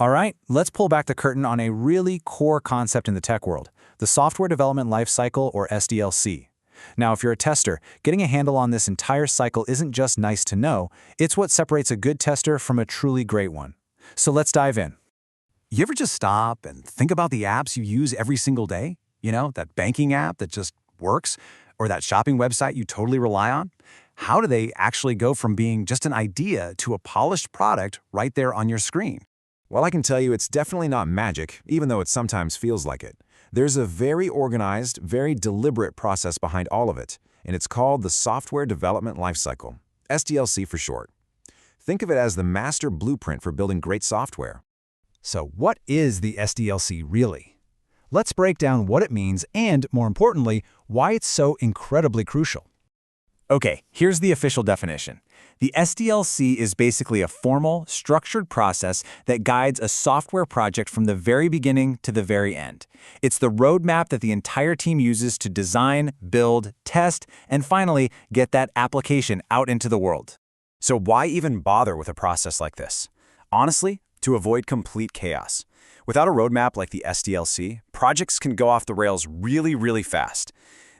All right, let's pull back the curtain on a really core concept in the tech world, the software development lifecycle, or SDLC. Now, if you're a tester, getting a handle on this entire cycle isn't just nice to know, it's what separates a good tester from a truly great one. So let's dive in. You ever just stop and think about the apps you use every single day? You know, that banking app that just works, or that shopping website you totally rely on? How do they actually go from being just an idea to a polished product right there on your screen? Well, I can tell you it's definitely not magic, even though it sometimes feels like it. There's a very organized, very deliberate process behind all of it, and it's called the Software Development Lifecycle, SDLC for short. Think of it as the master blueprint for building great software. So what is the SDLC really? Let's break down what it means and, more importantly, why it's so incredibly crucial. Okay, here's the official definition. The SDLC is basically a formal, structured process that guides a software project from the very beginning to the very end. It's the roadmap that the entire team uses to design, build, test, and finally get that application out into the world. So why even bother with a process like this? Honestly, to avoid complete chaos. Without a roadmap like the SDLC, projects can go off the rails really fast.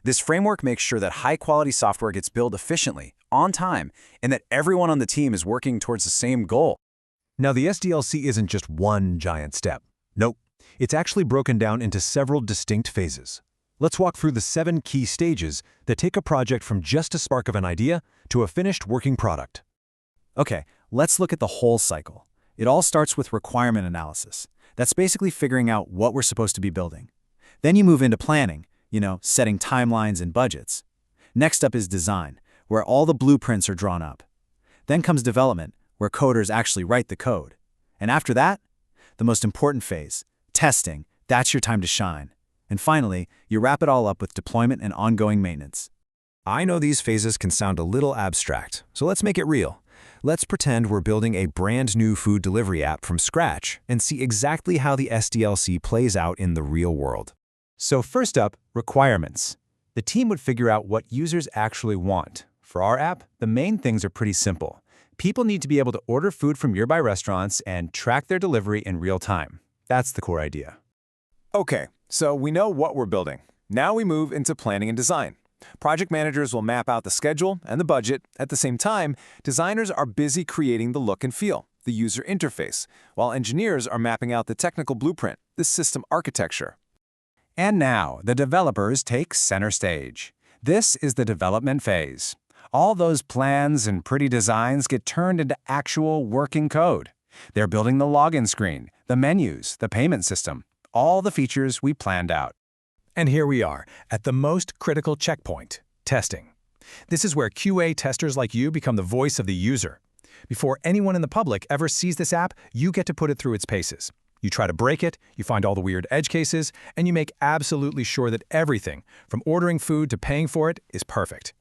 This framework makes sure that high-quality software gets built efficiently, on time, and that everyone on the team is working towards the same goal. Now, the SDLC isn't just one giant step. Nope. It's actually broken down into several distinct phases. Let's walk through the 7 key stages that take a project from just a spark of an idea to a finished working product. Okay, let's look at the whole cycle. It all starts with requirement analysis. That's basically figuring out what we're supposed to be building. Then you move into planning, setting timelines and budgets. Next up is design, where all the blueprints are drawn up. Then comes development, where coders actually write the code. And after that, the most important phase, testing. That's your time to shine. And finally, you wrap it all up with deployment and ongoing maintenance. I know these phases can sound a little abstract, so let's make it real. Let's pretend we're building a brand new food delivery app from scratch and see exactly how the SDLC plays out in the real world. So first up, requirements. The team would figure out what users actually want. For our app, the main things are pretty simple. People need to be able to order food from nearby restaurants and track their delivery in real time. That's the core idea. Okay, so we know what we're building. Now we move into planning and design. Project managers will map out the schedule and the budget. At the same time, designers are busy creating the look and feel, the user interface, while engineers are mapping out the technical blueprint, the system architecture. And now, the developers take center stage. This is the development phase. All those plans and pretty designs get turned into actual working code. They're building the login screen, the menus, the payment system, all the features we planned out. And here we are, at the most critical checkpoint, testing. This is where QA testers like you become the voice of the user. Before anyone in the public ever sees this app, you get to put it through its paces. You try to break it, you find all the weird edge cases, and you make absolutely sure that everything, from ordering food to paying for it, is perfect.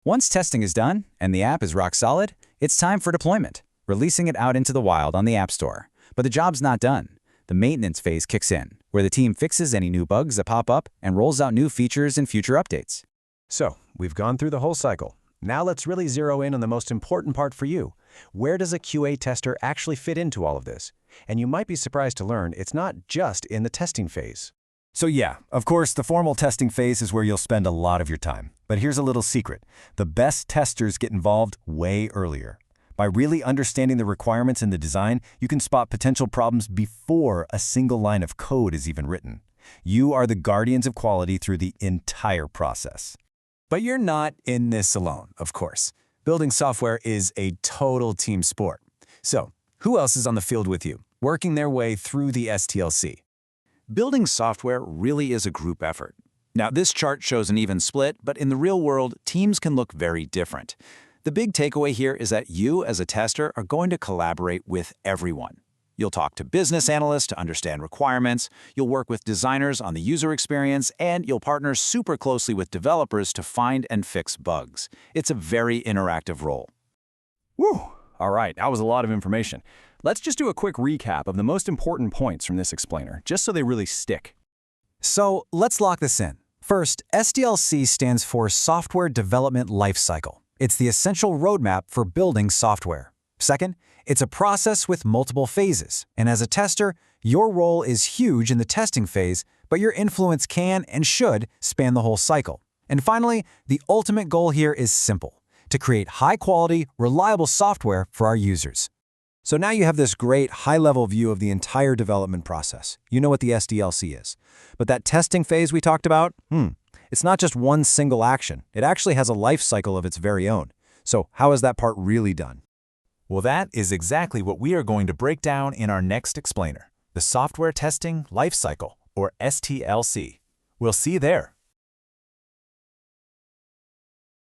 Once testing is done and the app is rock solid, it's time for deployment, releasing it out into the wild on the App Store. But the job's not done. The maintenance phase kicks in, where the team fixes any new bugs that pop up and rolls out new features and future updates. So, we've gone through the whole cycle. Now let's really zero in on the most important part for you. Where does a QA tester actually fit into all of this? And you might be surprised to learn it's not just in the testing phase. So yeah, of course, the formal testing phase is where you'll spend a lot of your time. But here's a little secret. The best testers get involved way earlier. By really understanding the requirements in the design, you can spot potential problems before a single line of code is even written. You are the guardians of quality through the entire process. But you're not in this alone, of course. Building software is a total team sport. So, who else is on the field with you, working their way through the SDLC? Building software really is a group effort. Now, this chart shows an even split, but in the real world, teams can look very different. The big takeaway here is that you, as a tester, are going to collaborate with everyone. You'll talk to business analysts to understand requirements, you'll work with designers on the user experience, and you'll partner super closely with developers to find and fix bugs. It's a very interactive role. Whew! All right, that was a lot of information. Let's just do a quick recap of the most important points from this explainer, just so they really stick. So let's lock this in. First, SDLC stands for Software Development Lifecycle. It's the essential roadmap for building software. Second, It's a process with multiple phases, and as a tester, your role is huge in the testing phase, but your influence can and should span the whole cycle. And finally, the ultimate goal here is simple: to create high-quality, reliable software for our users. So now you have this great high-level view of the entire development process. You know what the SDLC is. But that testing phase we talked about, it's not just one single action. It actually has a life cycle of its very own. So how is that part really done? Well, that is exactly what we are going to break down in our next explainer, the Software Testing Lifecycle, or STLC. We'll see you there.